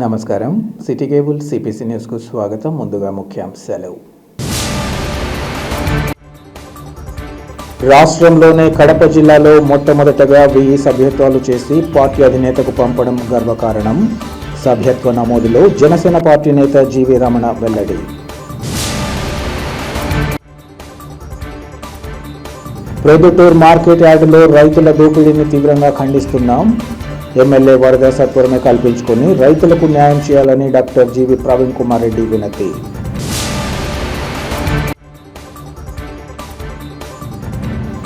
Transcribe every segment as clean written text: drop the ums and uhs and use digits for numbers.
నమస్కారం. City cable CPC న్యూస్కు స్వాగతం. ముందుగా ముఖ్యాంశాలు. రాష్ట్రంలోనే కడప జిల్లాలో మొట్టమొదటగా 1000 సభ్యత్వాలు చేసి పార్టీ అధినేతకు పంపడం గర్వకారణం. సభ్యత్వ నమోదులో జనసేన పార్టీ నేత జీవీ రమణ వెల్లడి. ప్రొద్దుటూరు మార్కెట్ యార్డులో రైతుల దోపిడీని తీవ్రంగా ఖండిస్తున్నాం. ఎమ్మెల్యే వరద సత్వరమే కల్పించుకుని రైతులకు న్యాయం చేయాలని డాక్టర్ జీవీ ప్రవీణ్ కుమార్ రెడ్డి వినతి.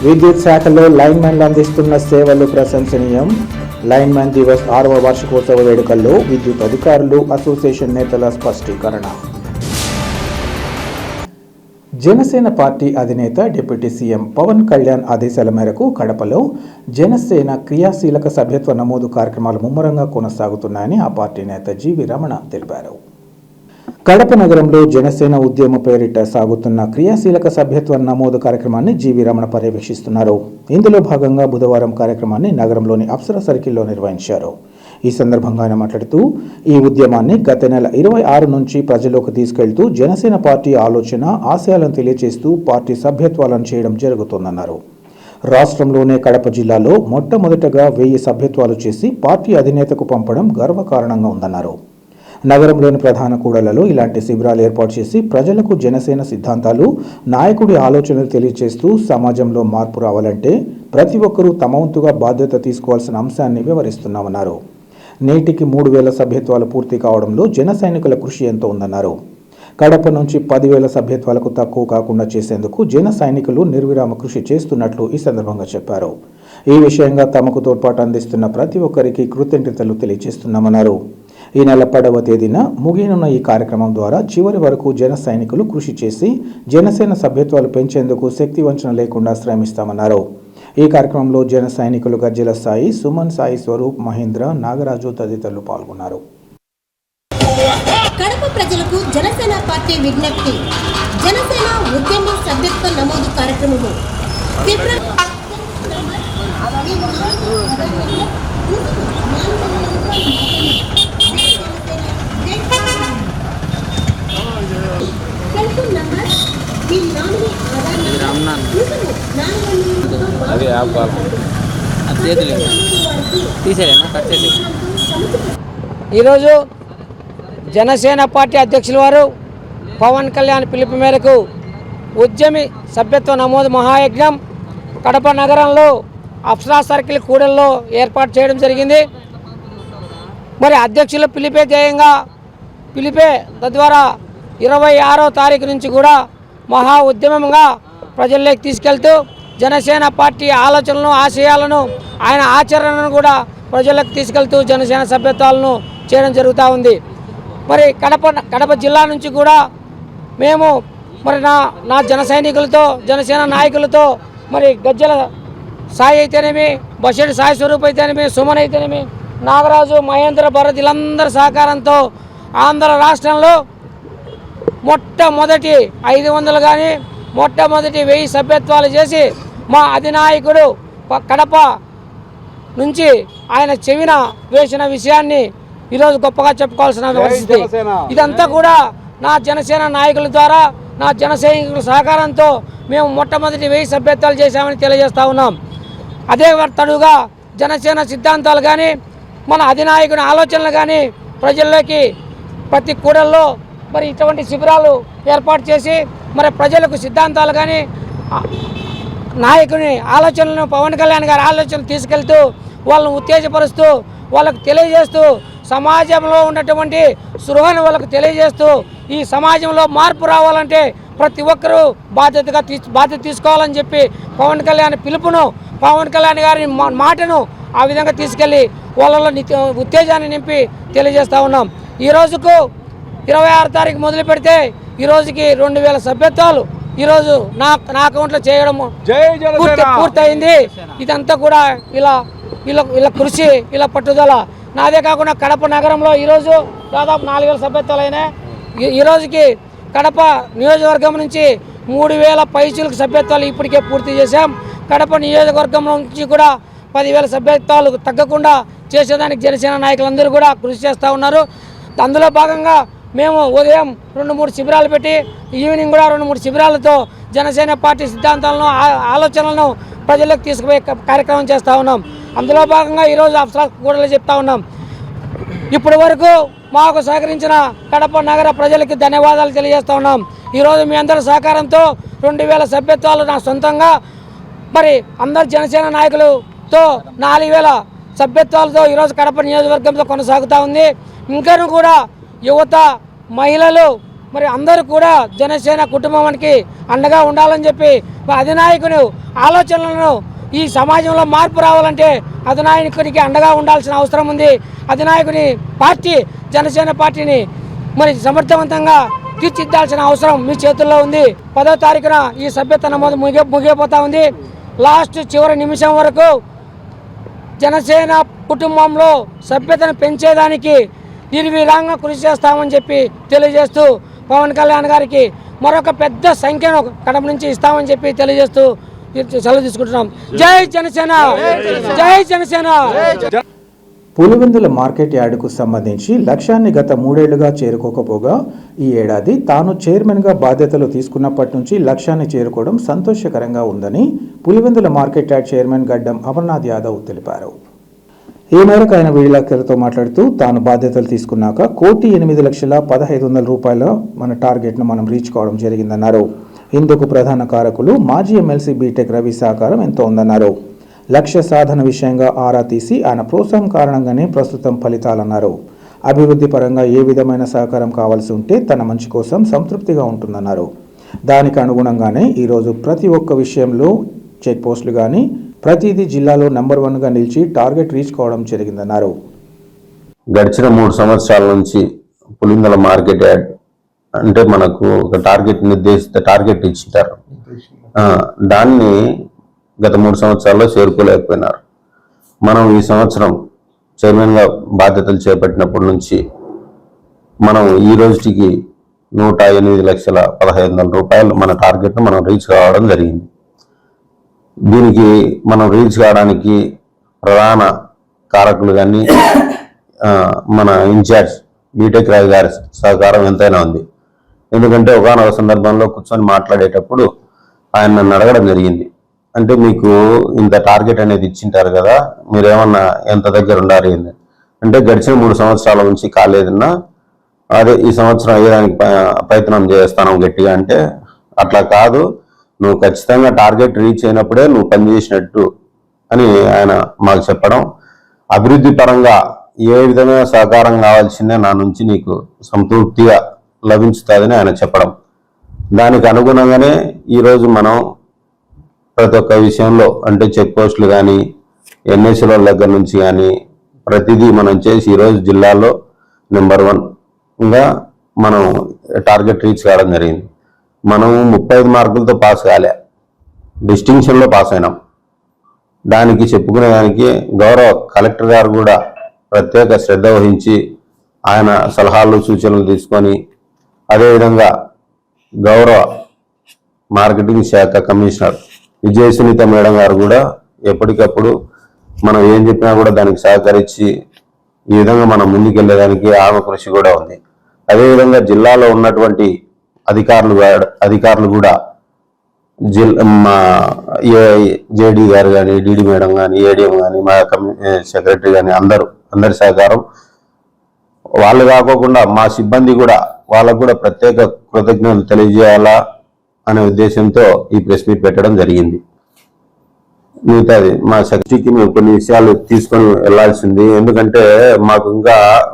విద్యుత్ శాఖలో లైన్మెన్లు అందిస్తున్న సేవలు ప్రశంసనీయం. లైన్మెన్ దివస్ 6వ వార్షికోత్సవ వేడుకల్లో విద్యుత్ అధికారులు అసోసియేషన్ నేతల స్పష్టీకరణ. జనసేన పార్టీ అధినేత డిప్యూటీ సీఎం పవన్ కళ్యాణ్ ఆదేశాల మేరకు కడపలో జనసేన క్రియాశీలక సభ్యత్వ నమోదు కార్యక్రమాలు ముమ్మరంగా కొనసాగుతున్నాయని ఆ పార్టీ నేత జీవీ రమణ తెలిపారు. కడప నగరంలో జనసేన ఉద్యమ పేరిట సాగుతున్న క్రియాశీలక సభ్యత్వ నమోదు కార్యక్రమాన్ని జీవీ రమణ పర్యవేక్షిస్తున్నారు. ఇందులో భాగంగా బుధవారం కార్యక్రమాన్ని నగరంలోని అప్సరా సర్కిల్లో నిర్వహించారు. ఈ సందర్భంగా ఆయన మాట్లాడుతూ ఈ ఉద్యమాన్ని గత నెల 26 నుంచి ప్రజల్లోకి తీసుకెళ్తూ జనసేన పార్టీ ఆలోచన ఆశయాలను తెలియజేస్తూ పార్టీ సభ్యత్వాలను చేయడం జరుగుతోందన్నారు. రాష్ట్రంలోనే కడప జిల్లాలో మొట్టమొదటగా 1000 సభ్యత్వాలు చేసి పార్టీ అధినేతకు పంపడం గర్వకారణంగా ఉందన్నారు. నగరంలోని ప్రధాన కూడళ్లలో ఇలాంటి శిబిరాలు ఏర్పాటు చేసి ప్రజలకు జనసేన సిద్ధాంతాలు, నాయకుడి ఆలోచనలు తెలియజేస్తూ సమాజంలో మార్పు రావాలంటే ప్రతి ఒక్కరూ తమ వంతుగా బాధ్యత తీసుకోవాల్సిన అంశాన్ని వివరిస్తున్నామన్నారు. నేటికి 3000 సభ్యత్వాలు పూర్తి కావడంలో జన సైనికుల కృషి ఎంతో ఉందన్నారు. కడప నుంచి 10,000 సభ్యత్వాలకు తక్కువ కాకుండా చేసేందుకు జన సైనికులు నిర్విరామ కృషి చేస్తున్నట్లు ఈ సందర్భంగా చెప్పారు. ఈ విషయంగా తమకు తోడ్పాటు అందిస్తున్న ప్రతి ఒక్కరికి కృతజ్ఞతలు తెలియజేస్తున్నామన్నారు. ఈ నెల 10వ తేదీన ముగియనున్న ఈ కార్యక్రమం ద్వారా చివరి వరకు జన సైనికులు కృషి చేసి జనసేన సభ్యత్వాలు పెంచేందుకు శక్తి వంచన లేకుండా శ్రమిస్తామన్నారు. ఈ కార్యక్రమంలో జన సైనికులు గజ్జెల సాయి, సుమన్ సాయి, స్వరూప్, మహేంద్ర, నాగరాజు తదితరులు పాల్గొన్నారు. కడప ప్రజలకు జనసేన పార్టీ విజ్ఞప్తి. జనసేన ఉద్యమ సభ్యత్వ నమోదు కార్యక్రమము ఈరోజు జనసేన పార్టీ అధ్యక్షుల వారు పవన్ కళ్యాణ్ పిలుపు మేరకు ఉద్యమి సభ్యత్వ నమోదు మహాయజ్ఞం కడప నగరంలో అప్సరా సర్కిల్ కూడల్లో ఏర్పాటు చేయడం జరిగింది. మరి అధ్యక్షుల పిలిపే ధ్యేయంగా తద్వారా 26వ తారీఖు నుంచి కూడా మహా ఉద్యమంగా ప్రజల్లోకి తీసుకెళ్తూ జనసేన పార్టీ ఆలోచనలను, ఆశయాలను, ఆయన ఆచరణను కూడా ప్రజలకు తీసుకెళ్తూ జనసేన సభ్యత్వాలను చేయడం జరుగుతూ ఉంది. మరి కడప జిల్లా నుంచి కూడా మేము మరి నా జన సైనికులతో, జనసేన నాయకులతో, మరి గజ్జెల సాయి అయితేనేమి, బషెడ్ సాయి స్వరూప్ అయితేనేమి, సుమన్ అయితేనేమి, నాగరాజు, మహేంద్ర, భరత్ వీళ్ళందరి సహకారంతో ఆంధ్ర రాష్ట్రంలో మొట్టమొదటి 500 కానీ మొట్టమొదటి 1000 సభ్యత్వాలు చేసి మా అధినాయకుడు కడప నుంచి ఆయన చెవిన వేసిన విషయాన్ని ఈరోజు గొప్పగా చెప్పుకోవాల్సిన పరిస్థితి. ఇదంతా కూడా నా జనసేన నాయకుల ద్వారా, నా జన సైనికుల సహకారంతో మేము మొట్టమొదటి 1000 సభ్యత్వాలు చేశామని తెలియజేస్తూ ఉన్నాం. అదే తడుగా జనసేన సిద్ధాంతాలు కానీ, మన అధినాయకుని ఆలోచనలు కానీ ప్రజల్లోకి ప్రతి కూడల్లో మరి ఇటువంటి శిబిరాలు ఏర్పాటు చేసి మరి ప్రజలకు సిద్ధాంతాలు కానీ, నాయకుని ఆలోచనలను, పవన్ కళ్యాణ్ గారి ఆలోచనలు తీసుకెళ్తూ వాళ్ళను ఉత్తేజపరుస్తూ వాళ్ళకు తెలియజేస్తూ సమాజంలో ఉన్నటువంటి స్పృహను వాళ్ళకు తెలియజేస్తూ ఈ సమాజంలో మార్పు రావాలంటే ప్రతి ఒక్కరూ బాధ్యత తీసుకోవాలని చెప్పి పవన్ కళ్యాణ్ పిలుపును, పవన్ కళ్యాణ్ గారి మాటను ఆ విధంగా తీసుకెళ్ళి వాళ్ళలో ఉత్తేజాన్ని నింపి తెలియజేస్తూ ఉన్నాం. ఈ రోజుకు 26 తారీఖు మొదలు పెడితే ఈ రోజుకి 2000 సభ్యత్వాలు ఈరోజు నా అకౌంట్లో చేయడం పూర్తయింది. ఇదంతా కూడా ఇలా కృషి, ఇలా పట్టుదల నాదే కాకుండా కడప నగరంలో ఈరోజు దాదాపు 4000 సభ్యత్వాలు అయినాయి. ఈ రోజుకి కడప నియోజకవర్గం నుంచి 3000 పైచులకు సభ్యత్వాలు ఇప్పటికే పూర్తి చేశాం. కడప నియోజకవర్గం నుంచి కూడా 10,000 సభ్యత్వాలు తగ్గకుండా చేసేదానికి జనసేన నాయకులందరూ కూడా కృషి చేస్తూ ఉన్నారు. అందులో భాగంగా మేము ఉదయం 2-3 శిబిరాలు పెట్టి ఈవినింగ్ కూడా 2-3 శిబిరాలతో జనసేన పార్టీ సిద్ధాంతాలను ఆలోచనలను ప్రజలకు తీసుకుపోయే కార్యక్రమం చేస్తూ ఉన్నాం. అందులో భాగంగా ఈరోజు అఫ్సరా కూడా చెప్తా ఉన్నాం. ఇప్పటి వరకు మాకు సహకరించిన కడప నగర ప్రజలకి ధన్యవాదాలు తెలియజేస్తూ ఉన్నాం. ఈరోజు మీ అందరి సహకారంతో 2000 సభ్యత్వాలు నా సొంతంగా, మరి అందరు జనసేన నాయకులతో 4000 సభ్యత్వాలతో ఈరోజు కడప నియోజకవర్గంలో కొనసాగుతూ ఉంది. ఇంకనూ కూడా యువత, మహిళలు మరి అందరూ కూడా జనసేన కుటుంబానికి అండగా ఉండాలని చెప్పి అధినాయకుని ఆలోచనలను ఈ సమాజంలో మార్పు రావాలంటే అధినాయకునికి అండగా ఉండాల్సిన అవసరం ఉంది. అధినాయకుని పార్టీ జనసేన పార్టీని మరి సమర్థవంతంగా తీర్చిదిద్దాల్సిన అవసరం మీ చేతుల్లో ఉంది. 10వ తారీఖున ఈ సభ్యత్వ నమోదు ముగిపోతా ఉంది. లాస్ట్ చివరి నిమిషం వరకు జనసేన కుటుంబంలో సభ్యతను పెంచేదానికి నిర్విరాంగా కృషి చేస్తామని చెప్పి తెలియజేస్తూ పవన్ కళ్యాణ్ గారికి మరొక పెద్ద సంఖ్యను కడప నుంచి ఇస్తామని చెప్పి తెలియజేస్తూ సెలవు తీసుకుంటున్నాం. జై జనసేన, జై జనసేన. పులివెందుల మార్కెట్ యార్డుకు సంబంధించి లక్ష్యాన్ని గత 3 ఏళ్లుగా చేరుకోకపోగా ఈ ఏడాది తాను చైర్మన్గా బాధ్యతలు తీసుకున్నప్పటి నుంచి లక్ష్యాన్ని చేరుకోవడం సంతోషకరంగా ఉందని పులివెందుల మార్కెట్ యార్డ్ చైర్మన్ గడ్డం అమర్నాథ్ యాదవ్ తెలిపారు. ఈ మేరకు ఆయన విలేకరులతో మాట్లాడుతూ తాను బాధ్యతలు తీసుకున్నాక 1,08,15,00,000 రూపాయల మన టార్గెట్ను మనం రీచ్ కావడం జరిగిందన్నారు. ఇందుకు ప్రధాన కారకులు మాజీ ఎమ్మెల్సీ బీటెక్ రవి సహకారం ఎంతో ఉందన్నారు. లక్ష్య సాధన విషయంగా ఆరా తీసి ఆయన ప్రోత్సాహం కారణంగానే ప్రస్తుతం ఫలితాలన్నారు. అభివృద్ధి పరంగా ఏ విధమైన సహకారం కావాల్సి ఉంటే తన మంచి కోసం సంతృప్తిగా ఉంటుందన్నారు. దానికి అనుగుణంగానే ఈరోజు ప్రతి ఒక్క విషయంలో చెక్ పోస్టులు కానీ ప్రతిదీ జిల్లాలో నెంబర్ 1గా నిలిచి టార్గెట్ రీచ్ కావడం జరిగిందన్నారు. గడిచిన 3 సంవత్సరాల నుంచి పులివెందుల మార్కెట్ యార్డ్ అంటే మనకు ఒక టార్గెట్ నిర్దేశిత టార్గెట్ ఇచ్చింటారు. దాన్ని గత 3 సంవత్సరాల్లో చేరుకోలేకపోయినారు. మనం ఈ సంవత్సరం చైర్మన్గా బాధ్యతలు చేపట్టినప్పటి నుంచి మనం ఈ రోజుకి 108,15,00,000 రూపాయలు మన టార్గెట్ను మనం రీచ్ కావడం జరిగింది. దీనికి మనం రీచ్ కావడానికి ప్రధాన కారకులు కానీ మన ఇన్ఛార్జ్ బీటెక్ రాజు గారి సహకారం ఎంతైనా ఉంది. ఎందుకంటే ఒకనొక సందర్భంలో కూర్చొని మాట్లాడేటప్పుడు ఆయన నన్ను అడగడం జరిగింది, అంటే మీకు ఇంత టార్గెట్ అనేది ఇచ్చింటారు కదా, మీరేమన్నా ఎంత దగ్గర ఉండాలి అంటే గడిచిన 3 సంవత్సరాల నుంచి కాలేదన్నా, అదే ఈ సంవత్సరం అయ్యేదానికి ప్రయత్నం చేస్తాను గట్టిగా. అంటే అట్లా కాదు, నువ్వు ఖచ్చితంగా టార్గెట్ రీచ్ అయినప్పుడే నువ్వు పనిచేసినట్టు అని ఆయన మాకు చెప్పడం. అభివృద్ధి పరంగా ఏ విధమైన సహకారం కావాల్సిందే నా నుంచి నీకు సంతృప్తిగా లభించుతుందని ఆయన చెప్పడం. దానికి అనుగుణంగానే ఈరోజు మనం ప్రతి ఒక్క విషయంలో అంటే చెక్ పోస్టులు కానీ ఎన్ఎస్ల దగ్గర నుంచి కానీ ప్రతిదీ మనం చేసి ఈరోజు జిల్లాలో నెంబర్ 1గా మనం టార్గెట్ రీచ్ కావడం జరిగింది. మనం 35 మార్కులతో పాస్ కాలే, డిస్టింక్షన్లో పాస్ అయినాం. దానికి చెప్పుకునేదానికి గౌరవ కలెక్టర్ గారు కూడా ప్రత్యేక శ్రద్ధ వహించి ఆయన సలహాలు సూచనలు తీసుకొని, అదేవిధంగా గౌరవ మార్కెటింగ్ శాఖ కమిషనర్ విజయసునీత మేడం గారు కూడా ఎప్పటికప్పుడు మనం ఏం చెప్పినా కూడా దానికి సహకరించి ఈ విధంగా మనం ముందుకెళ్లేదానికి ఆమె కృషి కూడా ఉంది. అదేవిధంగా జిల్లాలో ఉన్నటువంటి అధికారులు కూడా మా జేడీ గారు కానీ, డిడి మేడం కానీ, ఏడిఎం కానీ, మా సెక్రటరీ కానీ అందరి సహకారం. వాళ్ళు కాకోకుండా మా సిబ్బంది కూడా వాళ్ళకు కూడా ప్రత్యేక కృతజ్ఞతలు తెలియజేయాలా అనే ఉద్దేశంతో ఈ ప్రెస్ మీట్ పెట్టడం జరిగింది. మిగతాది మా సెక్రటరీకి మేము కొన్ని విషయాలు తీసుకొని వెళ్లాల్సింది, ఎందుకంటే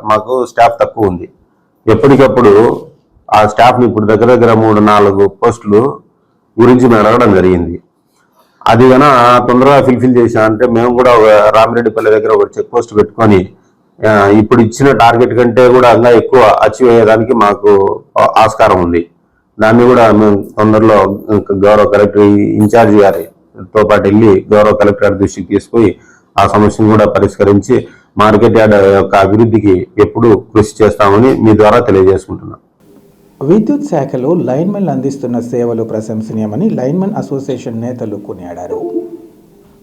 మాకు స్టాఫ్ తక్కువ ఉంది. ఎప్పటికప్పుడు ఆ స్టాఫ్ని ఇప్పుడు దగ్గర 3-4 పోస్టులు గురించి మేము అడగడం జరిగింది. అది కన్నా తొందరగా ఫిల్ఫిల్ చేసా అంటే మేము కూడా రామిరెడ్డిపల్లి దగ్గర ఒక చెక్ పోస్ట్ పెట్టుకొని ఇప్పుడు ఇచ్చిన టార్గెట్ కంటే కూడా ఇంకా ఎక్కువ అచీవ్ అయ్యేదానికి మాకు ఆస్కారం ఉంది. దాన్ని కూడా మేము తొందరలో గౌరవ కలెక్టర్ ఇన్ఛార్జి గారితో పాటు వెళ్ళి గౌరవ కలెక్టర్ గారి దృష్టికి తీసుకుని ఆ సమస్యను కూడా పరిష్కరించి మార్కెట్ యార్డ్ యొక్క అభివృద్ధికి ఎప్పుడు కృషి చేస్తామని మీ ద్వారా తెలియజేసుకుంటున్నాం. విద్యుత్ శాఖలో లైన్మెన్లు అందిస్తున్న సేవలు ప్రశంసనీయమని లైన్మెన్ అసోసియేషన్ నేతలు కొనియాడారు.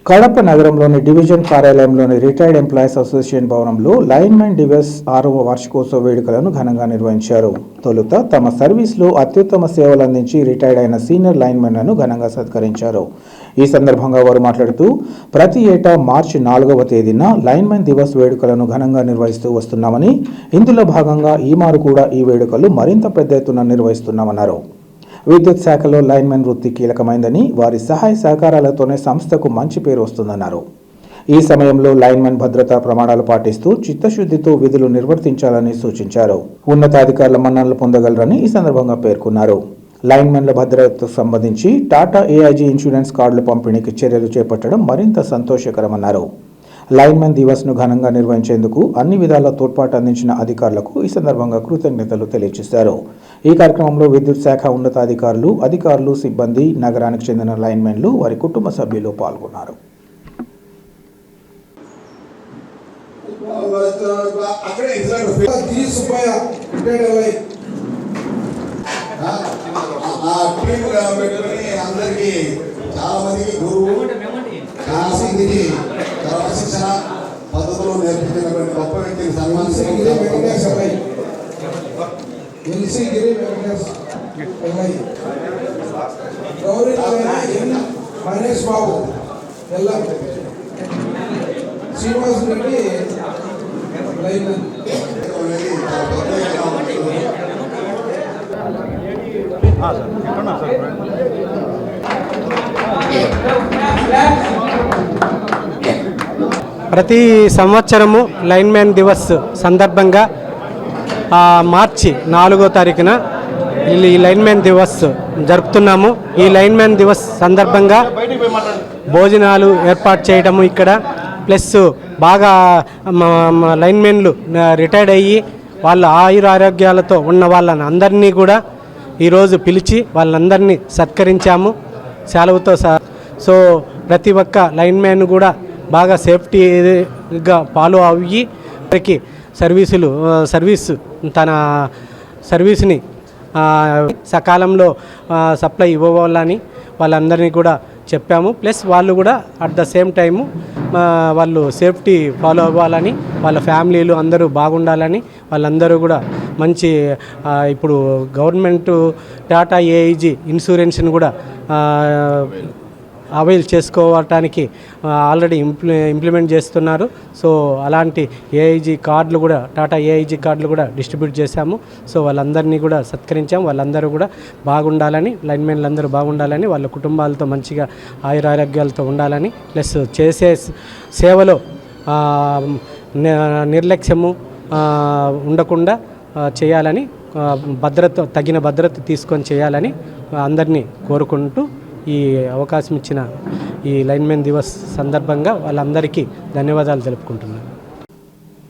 కడప నగరంలోని డివిజన్ కార్యాలయంలోని రిటైర్డ్ ఎంప్లాయీస్ అసోసియేషన్ భవనంలో లైన్మెన్ డివెస్ 6వ వార్షికోత్సవ వేడుకలను ఘనంగా నిర్వహించారు. తొలుత తమ సర్వీస్లో అత్యుత్తమ సేవలు అందించి రిటైర్డ్ అయిన సీనియర్ లైన్మెన్లను ఘనంగా సత్కరించారు. ఈ సందర్భంగా వారు మాట్లాడుతూ ప్రతి ఏటా మార్చి 4వ తేదీన లైన్మెన్ దివస్ వేడుకలను ఘనంగా నిర్వహిస్తూ వస్తున్నామని, ఇందులో భాగంగా ఈ మారు కూడా ఈ వేడుకలు మరింత పెద్ద ఎత్తున నిర్వహిస్తున్నామన్నారు. విద్యుత్ శాఖలో లైన్మెన్ వృత్తి కీలకమైందని, వారి సహాయ సహకారాలతోనే సంస్థకు మంచి పేరు వస్తుందన్నారు. ఈ సమయంలో లైన్మెన్ భద్రతా ప్రమాణాలు పాటిస్తూ చిత్తశుద్ధితో విధులు నిర్వర్తించాలని సూచించారు. ఉన్నతాధికారుల మన్ననలు పొందగలరని ఈ సందర్భంగా పేర్కొన్నారు. లైన్మెన్ల భద్రతకు సంబంధించి టాటా ఏఐజీ ఇన్సూరెన్స్ కార్డుల పంపిణీకి చర్యలు చేపట్టడం మరింత సంతోషకరమన్నారు. లైన్మెన్ దివస్ను ఘనంగా నిర్వహించేందుకు అన్ని విధాల తోడ్పాటు అందించిన అధికారులకు ఈ సందర్భంగా కృతజ్ఞతలు తెలియజేశారు. ఈ కార్యక్రమంలో విద్యుత్ శాఖ ఉన్నతాధికారులు, అధికారులు, సిబ్బంది, నగరానికి చెందిన లైన్మెన్లు, వారి కుటుంబ సభ్యులు పాల్గొన్నారు. క్రమశిక్షణ పద్ధతులు నేర్పించినటువంటి గొప్ప వ్యక్తిని సన్మానించడం మహేష్ బాబు శ్రీనివాస్ రెడ్డి లైన్మెన్ ప్రతి సంవత్సరము లైన్మెన్ దివస్ సందర్భంగా మార్చి 4వ తారీఖున ఈ లైన్మెన్ దివస్ జరుపుతున్నాము. ఈ లైన్మెన్ దివస్ సందర్భంగా భోజనాలు ఏర్పాటు చేయడము ఇక్కడ, ప్లస్ బాగా లైన్మెన్లు రిటైర్డ్ అయ్యి వాళ్ళ ఆయురారోగ్యాలతో ఉన్న వాళ్ళని అందరినీ కూడా ఈరోజు పిలిచి వాళ్ళందరినీ సత్కరించాము సెలవుతో. సో ప్రతి ఒక్క లైన్మెన్ కూడా బాగా సేఫ్టీగా ఫాలో అయ్యి వారికి సర్వీస్ తన సర్వీస్ని సకాలంలో సప్లై ఇవ్వాలని వాళ్ళందరినీ కూడా చెప్పాము. ప్లస్ వాళ్ళు కూడా అట్ ద సేమ్ టైము వాళ్ళు సేఫ్టీ ఫాలో అవ్వాలని, వాళ్ళ ఫ్యామిలీలు అందరూ బాగుండాలని, వాళ్ళందరూ కూడా మంచి ఇప్పుడు గవర్నమెంట్ టాటా ఏఐజీ ఇన్సూరెన్స్ని కూడా అవైల్ చేసుకోవటానికి ఆల్రెడీ ఇంప్లిమెంట్ చేస్తున్నారు. సో అలాంటి ఏఐజీ కార్డులు కూడా, టాటా ఏఐజీ కార్డులు కూడా డిస్ట్రిబ్యూట్ చేశాము. సో వాళ్ళందరినీ కూడా సత్కరించాము. వాళ్ళందరూ కూడా బాగుండాలని, లైన్మెన్లు అందరూ బాగుండాలని, వాళ్ళ కుటుంబాలతో మంచిగా ఆయురారోగ్యాలతో ఉండాలని, ప్లస్ చేసే సేవలో నిర్లక్ష్యము ఉండకుండా చేయాలని, తగిన భద్రత తీసుకొని చేయాలని అందరినీ కోరుకుంటూ ఈ అవకాశం ఇచ్చిన ఈ లైన్మెన్ దివస్ సందర్భంగా వాళ్ళందరికీ ధన్యవాదాలు తెలుపుకుంటున్నాను.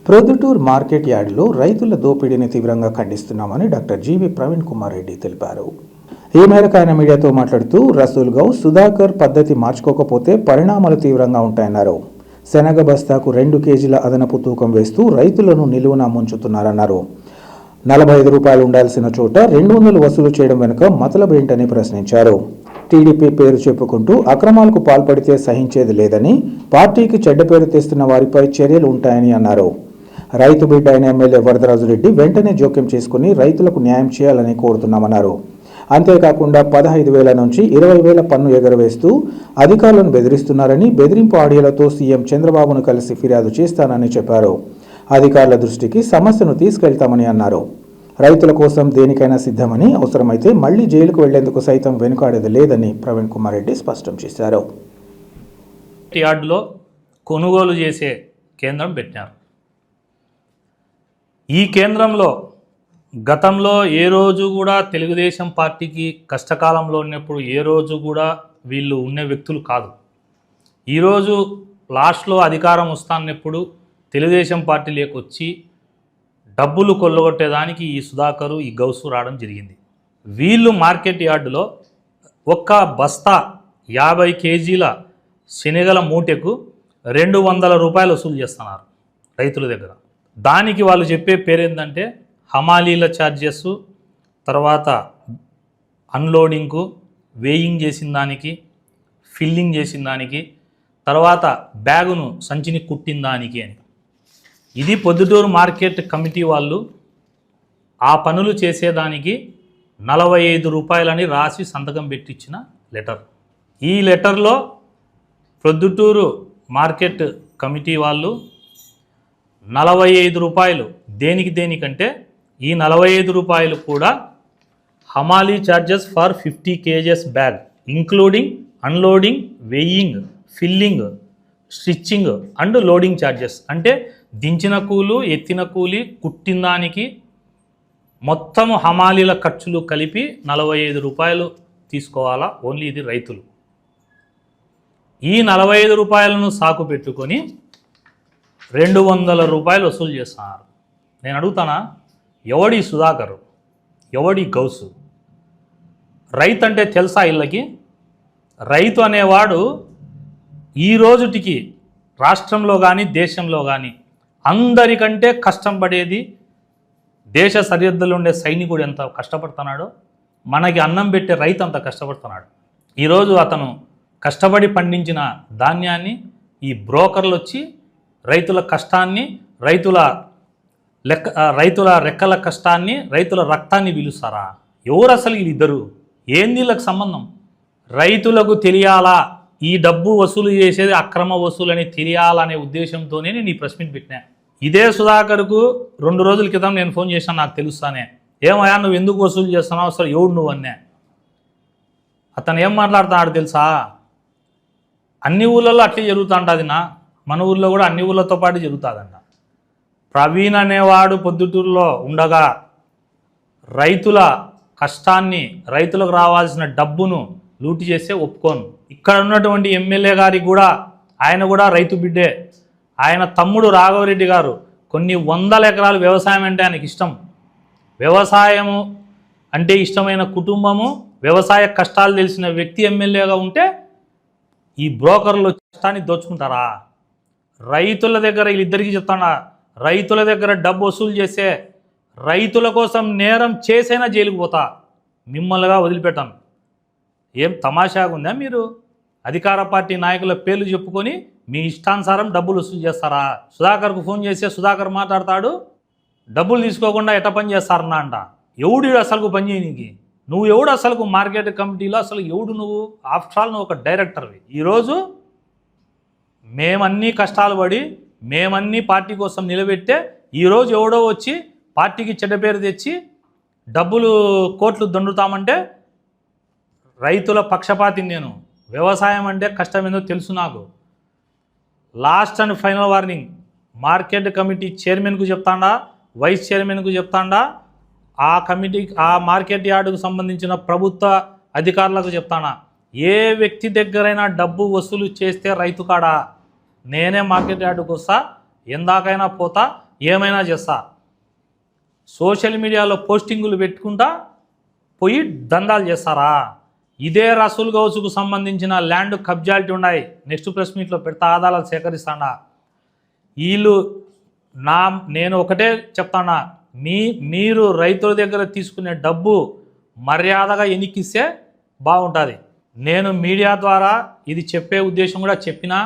ప్రొద్దుటూరు మార్కెట్ యార్డులో రైతుల దోపిడీని తీవ్రంగా ఖండిస్తున్నామని డాక్టర్ జీవి ప్రవీణ్ కుమార్ రెడ్డి తెలిపారు. ఈ మేరకు ఆయన మీడియాతో మాట్లాడుతూ రసూల్ గౌ సుధాకర్ పద్ధతి మార్చుకోకపోతే పరిణామాలు తీవ్రంగా ఉంటాయన్నారు. శనగ బస్తాకు 2 కేజీల అదనపు తూకం వేస్తూ రైతులను నిలువున ముంచుతున్నారన్నారు. 45 రూపాయలు ఉండాల్సిన చోట 200 వసూలు చేయడం వెనుక మతలబు ఏంటని ప్రశ్నించారు. టీడీపీ పేరు చెప్పుకుంటూ అక్రమాలకు పాల్పడితే సహించేది లేదని, పార్టీకి చెడ్డ పేరు తెస్తున్న వారిపై చర్యలు ఉంటాయని అన్నారు. రైతు బిడ్డ అయిన ఎమ్మెల్యే వరదరాజురెడ్డి వెంటనే జోక్యం చేసుకుని రైతులకు న్యాయం చేయాలని కోరుతున్నామన్నారు. అంతేకాకుండా 15,000 నుంచి 20,000 పన్ను ఎగరవేస్తూ అధికారులను బెదిరిస్తున్నారని, బెదిరింపు ఆడియోలతో సీఎం చంద్రబాబును కలిసి ఫిర్యాదు చేస్తానని చెప్పారు. అధికారుల దృష్టికి సమస్యను తీసుకెళ్తామని అన్నారు. రైతుల కోసం దేనికైనా సిద్ధమని, అవసరమైతే మళ్లీ జైలుకు వెళ్లేందుకు సైతం వెనుకాడేది లేదని ప్రవీణ్ కుమార్ రెడ్డి స్పష్టం చేశారు. యార్డులో కొనుగోలు చేసే కేంద్రం పెట్టినారు. ఈ కేంద్రంలో గతంలో ఏ రోజు కూడా తెలుగుదేశం పార్టీకి కష్టకాలంలో ఉన్నప్పుడు ఏ రోజు కూడా వీళ్ళు ఉన్న వ్యక్తులు కాదు. ఈరోజు లాస్ట్లో అధికారం వస్తాన్నప్పుడు తెలుగుదేశం పార్టీలోకి వచ్చి డబ్బులు కొల్లగొట్టేదానికి ఈ సుధాకరు, ఈ గౌసు రావడం జరిగింది. వీళ్ళు మార్కెట్ యార్డులో ఒక్క బస్తా 50 కేజీల శనగల మూటెకు 200 రూపాయలు వసూలు చేస్తున్నారు రైతుల దగ్గర. దానికి వాళ్ళు చెప్పే పేరేంటంటే హమాలీల ఛార్జెస్, తర్వాత అన్లోడింగ్కు, వేయింగ్ చేసిన దానికి, ఫిల్లింగ్ చేసిన దానికి, తర్వాత బ్యాగును సంచిని కుట్టిన దానికి అని. ఇది పొద్దుటూరు మార్కెట్ కమిటీ వాళ్ళు ఆ పనులు చేసేదానికి 45 రూపాయలని రాసి సంతకం పెట్టించిన లెటర్. ఈ లెటర్లో ప్రొద్దుటూరు మార్కెట్ కమిటీ వాళ్ళు 45 రూపాయలు దేనికంటే ఈ 45 రూపాయలు కూడా హమాలీ charges for 50 kgs bag including unloading, weighing, filling, stitching and loading charges. అంటే దించిన కూలు, ఎత్తిన కూలి, కుట్టిన దానికి మొత్తము హమాలీల ఖర్చులు కలిపి 45 రూపాయలు తీసుకోవాలా ఓన్లీ. ఇది రైతులు. ఈ 45 రూపాయలను సాకు పెట్టుకొని 200 రూపాయలు వసూలు చేస్తున్నారు. నేను అడుగుతానా, ఎవడి సుధాకర్, ఎవడి గౌసు? రైతు అంటే తెలుసా ఇళ్ళకి? రైతు అనేవాడు ఈ రోజుటికి రాష్ట్రంలో కానీ దేశంలో కానీ అందరికంటే కష్టం పడేది దేశ సరిహద్దులో ఉండే సైనికుడు ఎంత కష్టపడుతున్నాడో మనకి అన్నం పెట్టే రైతు అంత కష్టపడుతున్నాడు. ఈరోజు అతను కష్టపడి పండించిన ధాన్యాన్ని ఈ బ్రోకర్లు వచ్చి రైతుల కష్టాన్ని, రైతుల రెక్కల కష్టాన్ని, రైతుల రక్తాన్ని పిలుస్తారా? ఎవరు అసలు వీళ్ళిద్దరు? ఏంది వీళ్ళకి సంబంధం? రైతులకు తెలియాలా ఈ డబ్బు వసూలు చేసేది అక్రమ వసూలు అని తెలియాలనే ఉద్దేశంతోనే నేను ఈ ప్రెస్ మీట్ పెట్టినా. ఇదే సుధాకర్కు 2 రోజుల క్రితం నేను ఫోన్ చేశాను, నాకు తెలుస్తానే. ఏమయ్యా నువ్వు ఎందుకు వసూలు చేస్తున్నావు, అసలు ఎవడు నువ్వు అన్నా. అతను ఏం మాట్లాడుతున్నాడు తెలుసా? అన్ని ఊళ్ళల్లో అట్లే జరుగుతుంటుంది మన ఊళ్ళో కూడా అన్ని ఊళ్ళతో పాటు జరుగుతుందంట. ప్రవీణ్ అనేవాడు పొద్దుటూరులో ఉండగా రైతుల కష్టాన్ని, రైతులకు రావాల్సిన డబ్బును లూటి చేస్తే ఒప్పుకోను. ఇక్కడ ఉన్నటువంటి ఎమ్మెల్యే గారికి కూడా, ఆయన కూడా రైతు బిడ్డే. ఆయన తమ్ముడు రాఘవరెడ్డి గారు కొన్ని 100 ఎకరాలు వ్యవసాయం అంటే ఆయనకి ఇష్టం. వ్యవసాయము అంటే ఇష్టమైన కుటుంబము, వ్యవసాయ కష్టాలు తెలిసిన వ్యక్తి ఎమ్మెల్యేగా ఉంటే ఈ బ్రోకర్లు కష్టాన్ని దోచుకుంటారా? రైతుల దగ్గర వీళ్ళిద్దరికీ చెప్తాడా, రైతుల దగ్గర డబ్బు వసూలు చేసే, రైతుల కోసం నేరం చేసైనా జైలుకు పోతా, మిమ్మల్నిగా వదిలిపెట్టాను. ఏం తమాషాగా ఉందా? మీరు అధికార పార్టీ నాయకుల పేర్లు చెప్పుకొని మీ ఇష్టానుసారం డబ్బులు వసూలు చేస్తారా? సుధాకర్కు ఫోన్ చేస్తే సుధాకర్ మాట్లాడతాడు, డబ్బులు తీసుకోకుండా ఎట్ట పని చేస్తారన్నా అంట. ఎవడు అసలుకు పని చేయనీకి? నువ్వు ఎవడు అసలుకు మార్కెట్ కమిటీలో అసలు ఎవడు నువ్వు? ఆఫ్టర్ ఆల్ నువ్వు ఒక డైరెక్టర్వి. ఈరోజు మేమన్నీ కష్టాలు పడి మేమన్నీ పార్టీ కోసం నిలబెట్టే ఈరోజు ఎవడో వచ్చి పార్టీకి చెడ్డ పేరు తెచ్చి డబ్బులు కోట్లు దండుతామంటే రైతుల పక్షపాతి నేను. వ్యవసాయం అంటే కష్టమేందో తెలుసు నాకు. Last and final warning market committee చైర్మన్కు చెప్తాడా, వైస్ చైర్మన్కు చెప్తాడా, ఆ కమిటీ ఆ మార్కెట్ యార్డుకు సంబంధించిన ప్రభుత్వ అధికారులకు చెప్తానా, ఏ వ్యక్తి దగ్గరైనా డబ్బు వసూలు చేస్తే రైతు కాడా నేనే మార్కెట్ యార్డుకు వస్తా, ఎందాకైనా పోతా, ఏమైనా చేస్తా. సోషల్ మీడియాలో పోస్టింగులు పెట్టుకుంటా పోయి దందాలు చేస్తారా? ఇదే రసూల్ గౌసుకు సంబంధించిన ల్యాండ్ కబ్జాలిటీ ఉన్నాయి. నెక్స్ట్ ప్రెస్ మీట్లో పెడతా, ఆధారాలు సేకరిస్తాడా. వీళ్ళు నేను ఒకటే చెప్తానా, మీరు రైతుల దగ్గర తీసుకునే డబ్బు మర్యాదగా ఎన్నికిస్తే బాగుంటుంది. నేను మీడియా ద్వారా ఇది చెప్పే ఉద్దేశం కూడా చెప్పినా,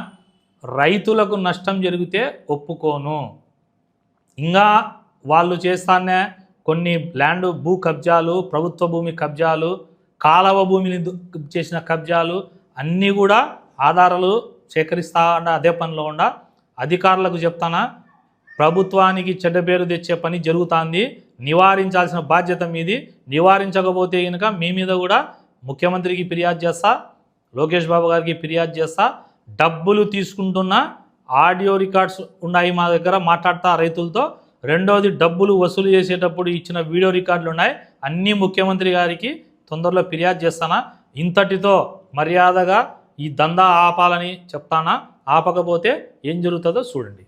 రైతులకు నష్టం జరిగితే ఒప్పుకోను. ఇంకా వాళ్ళు చేస్తానే కొన్ని ల్యాండ్ భూ కబ్జాలు, ప్రభుత్వ భూమి కబ్జాలు, కాలవ భూమిని చేసిన కబ్జాలు అన్నీ కూడా ఆధారాలు సేకరిస్తా అదే పనిలో ఉండా. అధికారులకు చెప్తానా, ప్రభుత్వానికి చెడ్డ పేరు తెచ్చే పని జరుగుతుంది, నివారించాల్సిన బాధ్యత మీది. నివారించకపోతే కనుక మీ మీద కూడా ముఖ్యమంత్రికి ఫిర్యాదు చేస్తా, లోకేష్ బాబు గారికి ఫిర్యాదు చేస్తా. డబ్బులు తీసుకుంటున్న ఆడియో రికార్డ్స్ ఉన్నాయి మా దగ్గర, మాట్లాడతా రైతులతో. రెండోది, డబ్బులు వసూలు చేసేటప్పుడు ఇచ్చిన వీడియో రికార్డులు ఉన్నాయి, అన్నీ ముఖ్యమంత్రి గారికి తొందరలో ఫిర్యాదు చేస్తానా. ఇంతటితో మర్యాదగా ఈ దందా ఆపాలని చెప్తానా, ఆపకపోతే ఏం జరుగుతుందో చూడండి.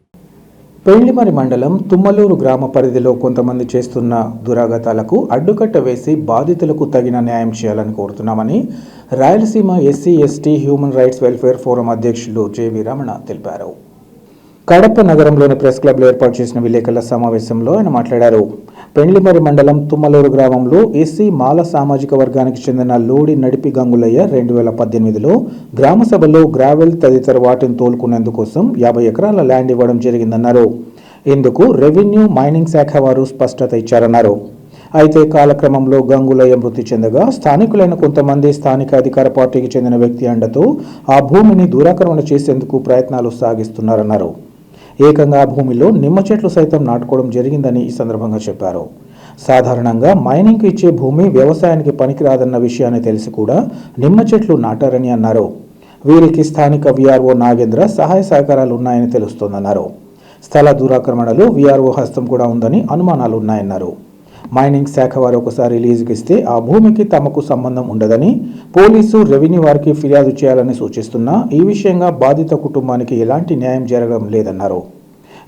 పెళ్లిమరి మండలం తుమ్మలూరు గ్రామ పరిధిలో కొంతమంది చేస్తున్న దురాగతాలకు అడ్డుకట్ట వేసి బాధితులకు తగిన న్యాయం చేయాలని కోరుతున్నామని Rayalaseema SC ST human rights welfare forum అధ్యక్షులు జేవి రమణ తెలిపారు. కడప నగరంలోని ప్రెస్ క్లబ్లో ఏర్పాటు చేసిన విలేకరుల సమావేశంలో ఆయన మాట్లాడారు. పెండ్లిమరి మండలం తుమ్మలూరు గ్రామంలో ఎస్సీ మాల సామాజిక వర్గానికి చెందిన లోడి నడిపి గంగులయ్య 2018లో గ్రామ సభలో గ్రావెల్ తదితర వాటిని తోలుకునేందుకోసం 50 ఎకరాల ల్యాండ్ ఇవ్వడం జరిగిందన్నారు. ఇందుకు రెవెన్యూ మైనింగ్ శాఖ వారు స్పష్టత ఇచ్చారన్నారు. అయితే కాలక్రమంలో గంగులయ్య మృతి చెందగా స్థానికులైన కొంతమంది స్థానిక అధికార పార్టీకి చెందిన వ్యక్తి అండతో ఆ భూమిని దూరాక్రమణ చేసేందుకు ప్రయత్నాలు సాగిస్తున్నారన్నారు. ఏకంగా భూమిలో నిమ్మ చెట్లు సైతం నాటుకోవడం జరిగిందని ఈ సందర్భంగా చెప్పారు. సాధారణంగా మైనింగ్కి ఇచ్చే భూమి వ్యవసాయానికి పనికిరాదన్న విషయాన్ని తెలిసి కూడా నిమ్మ చెట్లు నాటారని అన్నారు. వీరికి స్థానిక వీఆర్ఓ నాగేంద్ర సహాయ సహకారాలు ఉన్నాయని తెలుస్తోందన్నారు. స్థల దూరాక్రమణలో వీఆర్ఓ హస్తం కూడా ఉందని అనుమానాలు ఉన్నాయన్నారు. మైనింగ్ శాఖ వారు ఒకసారి లీజుకి ఇస్తే ఆ భూమికి తమకు సంబంధం ఉండదని, పోలీసు రెవెన్యూ వారికి ఫిర్యాదు చేయాలని సూచిస్తున్నా ఈ విషయంగా బాధిత కుటుంబానికి ఎలాంటి న్యాయం జరగడం లేదన్నారు.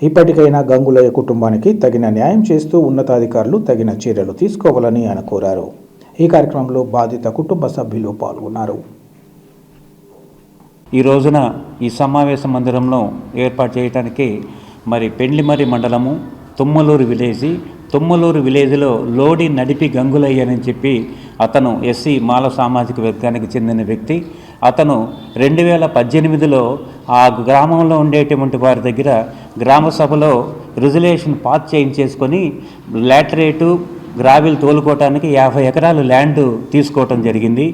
ఇప్పటికైనా గంగులయ్య కుటుంబానికి తగిన న్యాయం చేస్తూ ఉన్నతాధికారులు తగిన చర్యలు తీసుకోవాలని ఆయన కోరారు. ఈ కార్యక్రమంలో బాధిత కుటుంబ సభ్యులు పాల్గొన్నారు. ఈ రోజున ఈ సమావేశ మందిరంలో ఏర్పాటు చేయడానికి పెండ్లిమరి మండలము తుమ్మలూరు విలేజ్లో లోడి నడిపి గంగులయ్య అని చెప్పి అతను ఎస్సీ మాల సామాజిక వర్గానికి చెందిన వ్యక్తి. అతను 2018లో ఆ గ్రామంలో ఉండేటువంటి వారి దగ్గర గ్రామ సభలో రిజర్వేషన్ పాస్ చేయించేసుకొని లాటరేటు గ్రావెల్ తోలుకోవటానికి 50 ఎకరాలు ల్యాండ్ తీసుకోవటం జరిగింది.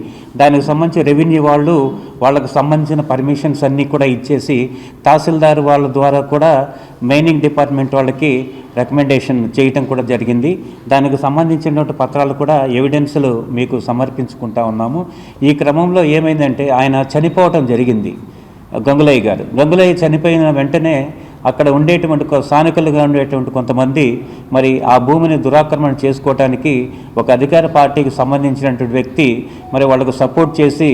దానికి సంబంధించి రెవెన్యూ వాళ్ళకు సంబంధించిన పర్మిషన్స్ అన్నీ కూడా ఇచ్చేసి తహసీల్దార్ వాళ్ళ ద్వారా కూడా మైనింగ్ డిపార్ట్మెంట్ వాళ్ళకి రికమెండేషన్ చేయటం కూడా జరిగింది. దానికి సంబంధించినటువంటి పత్రాలు కూడా ఎవిడెన్స్లు మీకు సమర్పించుకుంటా ఉన్నాము. ఈ క్రమంలో ఏమైందంటే ఆయన చనిపోవటం జరిగింది. గంగులయ్య చనిపోయిన వెంటనే అక్కడ ఉండేటువంటి స్థానికులుగా ఉండేటువంటి కొంతమంది ఆ భూమిని దురాక్రమణ చేసుకోవటానికి ఒక అధికార పార్టీకి సంబంధించినటువంటి వ్యక్తి వాళ్ళకు సపోర్ట్ చేసి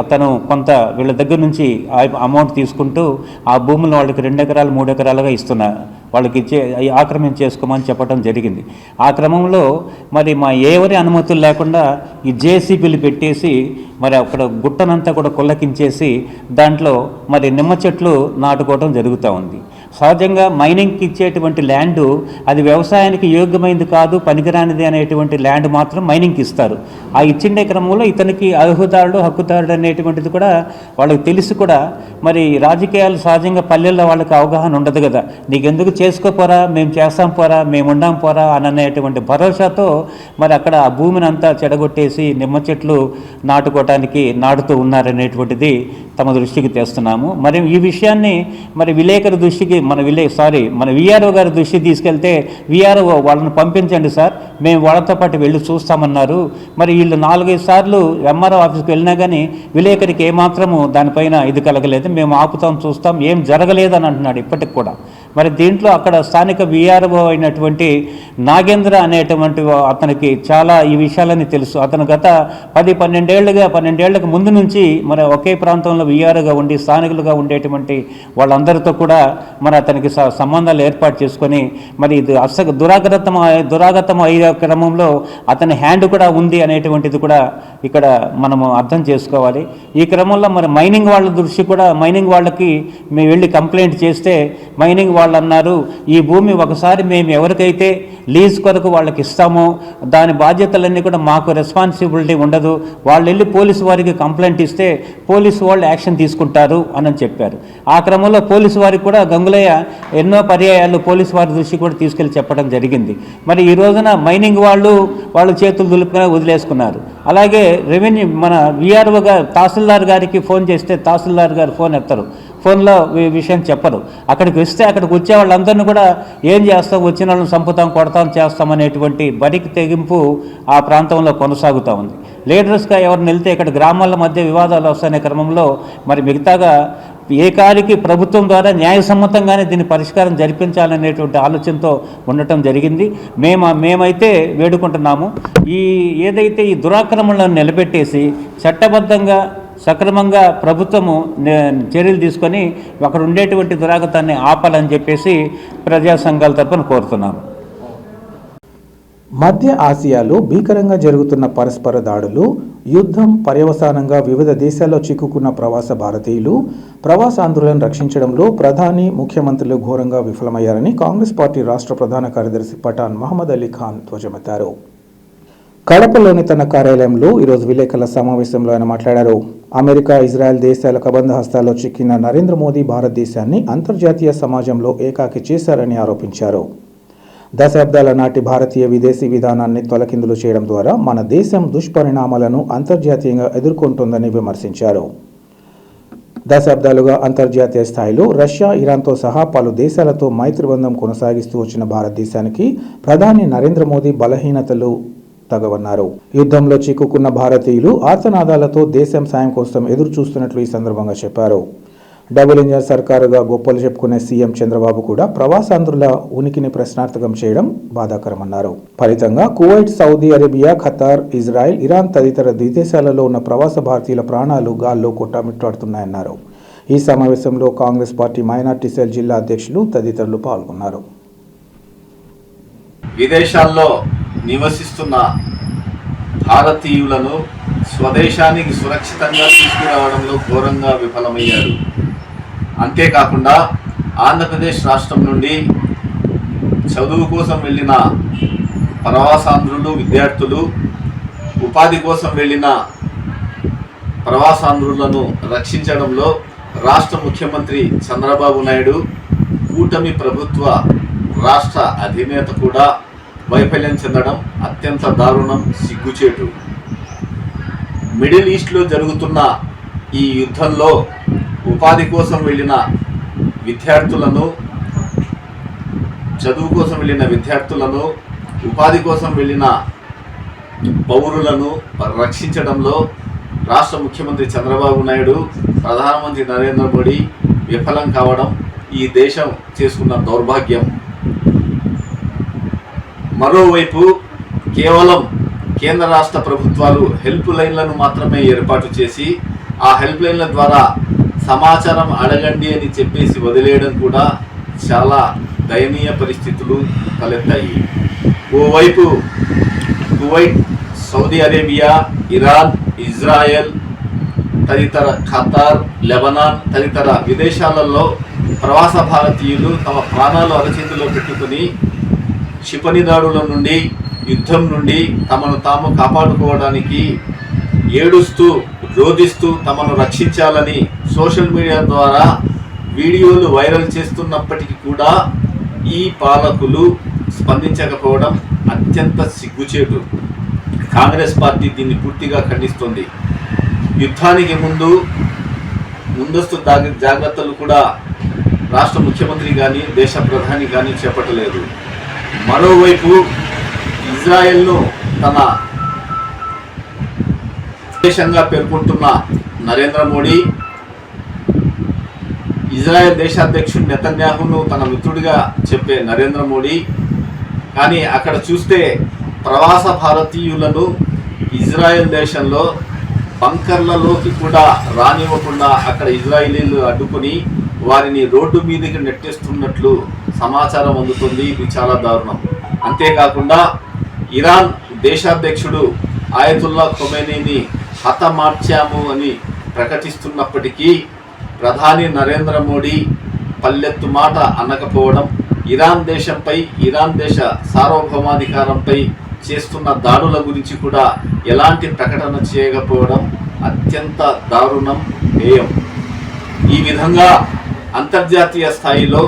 అతను కొంత వీళ్ళ దగ్గర నుంచి అమౌంట్ తీసుకుంటూ ఆ భూములను వాళ్ళకి 2 ఎకరాలు 3 ఎకరాలుగా ఇస్తున్నారు. వాళ్ళకి ఇచ్చే ఆక్రమించేసుకోమని చెప్పడం జరిగింది. ఆ క్రమంలో మా ఎవరి అనుమతులు లేకుండా ఈ జేసీబీలు పెట్టేసి అక్కడ గుట్టనంతా కూడా కొల్లకించేసి దాంట్లో నిమ్మ చెట్లు నాటుకోవడం జరుగుతూ ఉంది. సహజంగా మైనింగ్కి ఇచ్చేటువంటి ల్యాండు అది వ్యవసాయానికి యోగ్యమైనది కాదు, పనికిరానిది అనేటువంటి ల్యాండ్ మాత్రం మైనింగ్కి ఇస్తారు. ఆ ఇచ్చిండే క్రమంలో ఇతనికి హక్కుదారుడు అనేటువంటిది కూడా వాళ్ళకి తెలిసి కూడా రాజకీయాలు సహజంగా పల్లెల్లో వాళ్ళకి అవగాహన ఉండదు కదా. నీకెందుకు చేసుకోపోరా, మేము చేస్తాం పోరా, మేము ఉండాం పోరా అనేటువంటి భరోసాతో అక్కడ ఆ భూమిని అంతా చెడగొట్టేసి నిమ్మ చెట్లు నాటుతూ ఉన్నారనేటువంటిది తమ దృష్టికి తెస్తున్నాము. ఈ విషయాన్ని విలేకరు దృష్టికి మన వీఆర్ఓ గారి దృష్టికి తీసుకెళ్తే వీఆర్ఓ వాళ్ళని పంపించండి సార్, మేము వాళ్ళతో పాటు వెళ్ళి చూస్తామన్నారు. వీళ్ళు 4-5 సార్లు ఎంఆర్ఓ ఆఫీస్కి వెళ్ళినా కానీ విలేకరికి ఏమాత్రము దానిపైన ఇది కలగలేదు. మేము ఆపుతాం, చూస్తాం, ఏం జరగలేదని అంటున్నాడు ఇప్పటికి కూడా. దీంట్లో అక్కడ స్థానిక వీఆర్ఓ అయినటువంటి నాగేంద్ర అనేటువంటి అతనికి చాలా ఈ విషయాలని తెలుసు. అతను గత 12 ముందు నుంచి ఒకే ప్రాంతంలో వీఆర్ఓగా ఉండి స్థానికులుగా ఉండేటువంటి వాళ్ళందరితో కూడా అతనికి సంబంధాలు ఏర్పాటు చేసుకొని ఇది దురాగతం అయ్యే క్రమంలో అతని హ్యాండ్ కూడా ఉంది అనేటువంటిది కూడా ఇక్కడ మనము అర్థం చేసుకోవాలి. ఈ క్రమంలో మైనింగ్ వాళ్ళ దృష్టి కూడా మైనింగ్ వాళ్ళకి మేము వెళ్ళి కంప్లైంట్ చేస్తే మైనింగ్ వాళ్ళు అన్నారు, ఈ భూమి ఒకసారి మేము ఎవరికైతే లీజ్ కొరకు వాళ్ళకి ఇస్తామో దాని బాధ్యతలన్నీ కూడా మాకు రెస్పాన్సిబిలిటీ ఉండదు, వాళ్ళు వెళ్ళి పోలీసు వారికి కంప్లైంట్ ఇస్తే పోలీసు వాళ్ళు యాక్షన్ తీసుకుంటారు అని చెప్పారు. ఆ క్రమంలో పోలీసు వారికి కూడా గంగులయ్య ఎన్నో పర్యాయాలు పోలీసు వారి దృష్టి కూడా తీసుకెళ్లి చెప్పడం జరిగింది. ఈ రోజున మైనింగ్ వాళ్ళు చేతులు దులుపుకొని వదిలేసుకున్నారు. అలాగే రెవెన్యూ వీఆర్ఓ గారు తహసీల్దార్ గారికి ఫోన్ చేస్తే తహసీల్దార్ గారు ఫోన్ ఎత్తరు, ఫోన్లో విషయం చెప్పరు. అక్కడికి వచ్చే వాళ్ళందరినీ కూడా ఏం చేస్తాం, వచ్చిన వాళ్ళని చంపుతాం, కొడతాం, చేస్తాం అనేటువంటి బరికి తెగింపు ఆ ప్రాంతంలో కొనసాగుతూ ఉంది. లీడర్స్గా ఎవరిని వెళ్తే ఇక్కడ గ్రామాల మధ్య వివాదాలు వస్తున్న క్రమంలో మిగతాగా ఏకారికి ప్రభుత్వం ద్వారా న్యాయసమ్మతంగానే దీని పరిష్కారం జరిపించాలనేటువంటి ఆలోచనతో ఉండటం జరిగింది. మేమైతే వేడుకుంటున్నాము, ఏదైతే ఈ దురాక్రమణలను నిలబెట్టేసి చట్టబద్ధంగా సక్రమంగా ప్రభుత్వము చర్యలు తీసుకొని అక్కడ ఉండేటువంటి దురాగతాన్ని ఆపాలని చెప్పేసి ప్రజా సంఘాల తరపున కోరుతున్నాము. మధ్య ఆసియాలో భీకరంగా జరుగుతున్న పరస్పర దాడులు యుద్ధం పర్యవసానంగా వివిధ దేశాల్లో చిక్కుకున్న ప్రవాస భారతీయులు ప్రవాసాంధ్రులను రక్షించడంలో ప్రధాని ముఖ్యమంత్రులు ఘోరంగా విఫలమయ్యారని కాంగ్రెస్ పార్టీ రాష్ట్ర ప్రధాన కార్యదర్శి పఠాన్ మహమ్మద్ అలీ ఖాన్ ధ్వజమెత్తారు. కడపలోని తన కార్యాలయంలో ఈరోజు విలేకరుల సమావేశంలో ఆయన మాట్లాడారు. అమెరికా, ఇజ్రాయెల్ దేశాల కబంధ హస్తాల్లో చిక్కిన నరేంద్ర మోదీ భారతదేశాన్ని అంతర్జాతీయ సమాజంలో ఏకాకి చేశారని ఆరోపించారు. దశాబ్దాల నాటి భారతీయ విదేశీ విధానాన్ని తొలకిందులు చేయడం ద్వారా మన దేశం దుష్పరిణామాలను అంతర్జాతీయంగా ఎదుర్కొంటోందని విమర్శించారు. దశాబ్దాలుగా అంతర్జాతీయ స్థాయిలో రష్యా, ఇరాన్తో సహా పలు దేశాలతో మైత్రిబంధం కొనసాగిస్తూ వచ్చిన భారతదేశానికి ప్రధాని నరేంద్ర మోదీ బలహీనతలు తగవన్నారు. యుద్ధంలో చిక్కుకున్న భారతీయులు ఆర్తనాదాలతో దేశం సాయం కోసం ఎదురు చూస్తున్నట్లు ఈ సందర్భంగా చెప్పారు. డబుల్ ఇంజన్ సర్కారుగా గొప్పలు చెప్పుకునే సీఎం చంద్రబాబు కూడా ప్రవాసాంధ్రుల ఉనికిని ప్రశ్నార్థకం చేయడం బాధాకరమన్నారు. ఫలితంగా Kuwait, Saudi Arabia, Qatar, Israel, Iran తదితర విదేశాలలో ఉన్న ప్రవాస భారతీయుల ప్రాణాలు గాల్లో కొట్టామిట్టాడుతున్నాయన్నారు. ఈ సమావేశంలో కాంగ్రెస్ పార్టీ మైనార్టీ సెల్ జిల్లా అధ్యక్షులు తదితరులు పాల్గొన్నారు. విదేశాల్లో నివసిస్తున్న భారతీయులను స్వదేశానికి సురక్షితంగా తీసుకురావడంలో ఘోరంగా విఫలమయ్యారు. అంతేకాకుండా ఆంధ్రప్రదేశ్ రాష్ట్రం నుండి చదువు కోసం వెళ్ళిన ప్రవాసాంధ్రులు, విద్యార్థులు, ఉపాధి కోసం వెళ్ళిన ప్రవాసాంధ్రులను రక్షించడంలో రాష్ట్ర ముఖ్యమంత్రి చంద్రబాబు నాయుడు, కూటమి ప్రభుత్వ రాష్ట్ర అధినేత కూడా వైఫల్యం చెందడం అత్యంత దారుణం, సిగ్గుచేటు. మిడిల్ ఈస్ట్లో జరుగుతున్న ఈ యుద్ధంలో ఉపాధి కోసం వెళ్ళిన విద్యార్థులను, చదువు కోసం వెళ్ళిన విద్యార్థులను, ఉపాధి కోసం వెళ్ళిన పౌరులను రక్షించడంలో రాష్ట్ర ముఖ్యమంత్రి చంద్రబాబు నాయుడు, ప్రధానమంత్రి నరేంద్ర మోడీ విఫలం కావడం ఈ దేశం చేసుకున్న దౌర్భాగ్యం. మరోవైపు కేవలం కేంద్ర రాష్ట్ర ప్రభుత్వాలు హెల్ప్ లైన్లను మాత్రమే ఏర్పాటు చేసి ఆ హెల్ప్ లైన్ల ద్వారా సమాచారం అడగండి అని చెప్పేసి వదిలేయడం కూడా చాలా దయనీయ పరిస్థితులు తలెత్తాయి. ఓవైపు Kuwait, Saudi Arabia, Iran, Israel తదితర ఖతార్, లెబనాన్ తదితర విదేశాలలో ప్రవాస భారతీయులు తమ ప్రాణాలు అరచేతిలో పెట్టుకుని క్షిపణి దాడుల నుండి, యుద్ధం నుండి తమను తాము కాపాడుకోవడానికి ఏడుస్తూ, రోధిస్తూ తమను రక్షించాలని సోషల్ మీడియా ద్వారా వీడియోలు వైరల్ చేస్తున్నప్పటికీ కూడా ఈ పాలకులు స్పందించకపోవడం అత్యంత సిగ్గుచేటు. కాంగ్రెస్ పార్టీ దీన్ని పూర్తిగా ఖండిస్తుంది. యుద్ధానికి ముందస్తు జాగ్రత్తలు కూడా రాష్ట్ర ముఖ్యమంత్రి కానీ, దేశ ప్రధాని కానీ చేపట్టలేదు. మరోవైపు ఇజ్రాయెల్ను తన దేశంగా పేర్కొంటున్న నరేంద్ర మోడీ, ఇజ్రాయెల్ దేశాధ్యక్షుడు నెతన్యాహును తన మిత్రుడిగా చెప్పే నరేంద్ర మోడీ, కానీ అక్కడ చూస్తే ప్రవాస భారతీయులను ఇజ్రాయెల్ దేశంలో బంకర్లలోకి కూడా రానివ్వకుండా అక్కడ ఇజ్రాయిలీలు అడ్డుకుని వారిని రోడ్డు మీదకి నెట్టేస్తున్నట్లు సమాచారం అందుతుంది. ఇది చాలా దారుణం. అంతేకాకుండా ఇరాన్ దేశాధ్యక్షుడు ఆయతుల్లా ఖొమైనీని హతమార్చాము అని ప్రకటిస్తున్నప్పటికీ ప్రధాని నరేంద్ర మోడీ పల్లెత్తు మాట అనకపోవడం, ఇరాన్ దేశంపై, ఇరాన్ దేశ సార్వభౌమాధికారంపై చేస్తున్న దాడుల గురించి కూడా ఎలాంటి ప్రకటన చేయకపోవడం అత్యంత దారుణం, హేయం. ఈ విధంగా అంతర్జాతీయ స్థాయిలో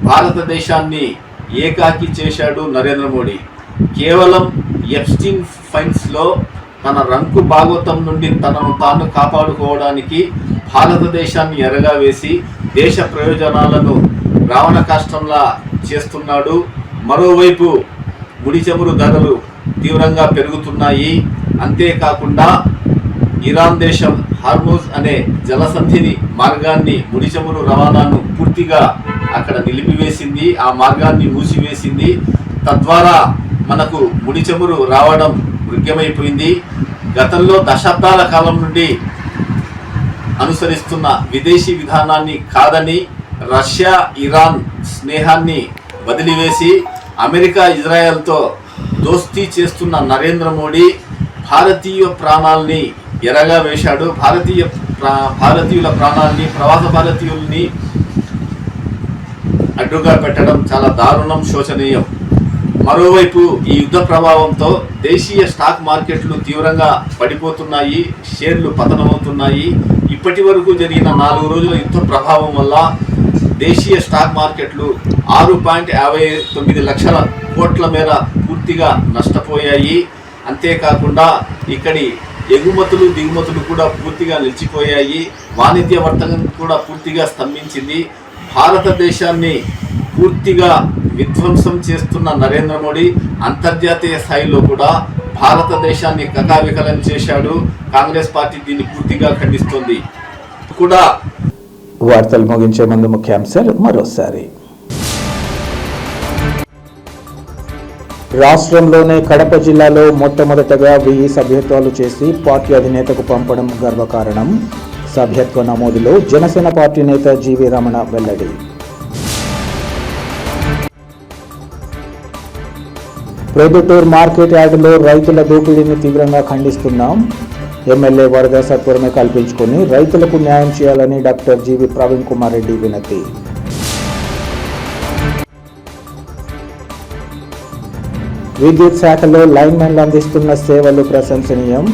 భారతదేశాన్ని ఏకాకి చేశాడు నరేంద్ర మోడీ. కేవలం ఎప్స్టీన్ ఫైల్స్లో తన రంకు భాగవతం నుండి తనను తాను కాపాడుకోవడానికి భారతదేశాన్ని ఎరగా వేసి దేశ ప్రయోజనాలను రావణ కాష్టంలా చేస్తున్నాడు. మరోవైపు ముడి చమురు ధరలు తీవ్రంగా పెరుగుతున్నాయి. అంతేకాకుండా ఇరాన్ దేశం హార్మోజ్ అనే జలసంధిని మార్గాన్ని, ముడి చమురు రవాణాను పూర్తిగా అక్కడ నిలిపివేసింది, ఆ మార్గాన్ని మూసివేసింది. తద్వారా మనకు ముడి చమురు రావడం మృగ్యమైపోయింది. గతంలో దశాబ్దాల కాలం నుండి అనుసరిస్తున్న విదేశీ విధానాన్ని కాదని రష్యా, ఇరాన్ స్నేహాన్ని వదిలివేసి అమెరికా, ఇజ్రాయెల్తో దోస్తీ చేస్తున్న నరేంద్ర మోడీ భారతీయ ప్రాణాల్ని ఎరగా వేశాడు. భారతీయుల ప్రాణాల్ని, ప్రవాస భారతీయుల్ని అడ్డుగా పెట్టడం చాలా దారుణం, శోచనీయం. మరోవైపు ఈ యుద్ధ ప్రభావంతో దేశీయ స్టాక్ మార్కెట్లు తీవ్రంగా పడిపోతున్నాయి, షేర్లు పతనమవుతున్నాయి. ఇప్పటి వరకు జరిగిన 4 రోజుల యుద్ధ ప్రభావం వల్ల దేశీయ స్టాక్ మార్కెట్లు 6.59 లక్షల కోట్ల మేర పూర్తిగా నష్టపోయాయి. అంతేకాకుండా ఇక్కడి ఎగుమతులు దిగుమతులు కూడా పూర్తిగా నిలిచిపోయాయి. వాణిజ్య వర్తకం కూడా పూర్తిగా స్తంభించింది. భారతదేశాన్ని పూర్తిగా విధ్వంసం చేస్తున్న నరేంద్ర మోడీ అంతర్జాతీయ స్థాయిలో కూడా భారతదేశాన్ని కకావికలం చేశాడు. కాంగ్రెస్ పార్టీ దీన్ని పూర్తిగా ఖండిస్తోంది. కూడా వార్తలు ముగించే ముందు ముఖ్యాంశాలు మరోసారి. రాష్ట్రంలోనే కడప జిల్లాలో మొట్టమొదటగా 1000 సభ్యత్వాలు చేసి పార్టీ అధినేతకు పంపడం గర్వకారణం. సభ్యత్వ నమోదులో జనసేన పార్టీ నేత జీవీ రమణ వెల్లడి. ప్రొద్దుటూరు మార్కెట్ యార్డులో రైతుల దోపిడీని తీవ్రంగా ఖండిస్తున్నాం. ఎమ్మెల్యే వరద సత్వరమే కల్పించుకొని రైతులకు న్యాయం చేయాలని డాక్టర్ జీవీ ప్రవీణ్ కుమార్ రెడ్డి వినతి. విద్యుత్ శాఖలో లైన్మెన్లు అందిస్తున్న సేవలు ప్రశంసనీయం.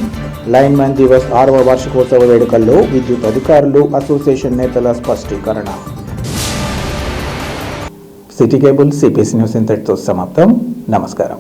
లైన్మెన్ దివస్ 6వ వార్షికోత్సవ వేడుకల్లో విద్యుత్ అధికారులు, అసోసియేషన్ నేతల స్పష్టీకరణ. సిటీ కేబుల్ సిపిసి న్యూస్ ఇంతటితో సమాప్తం. నమస్కారం.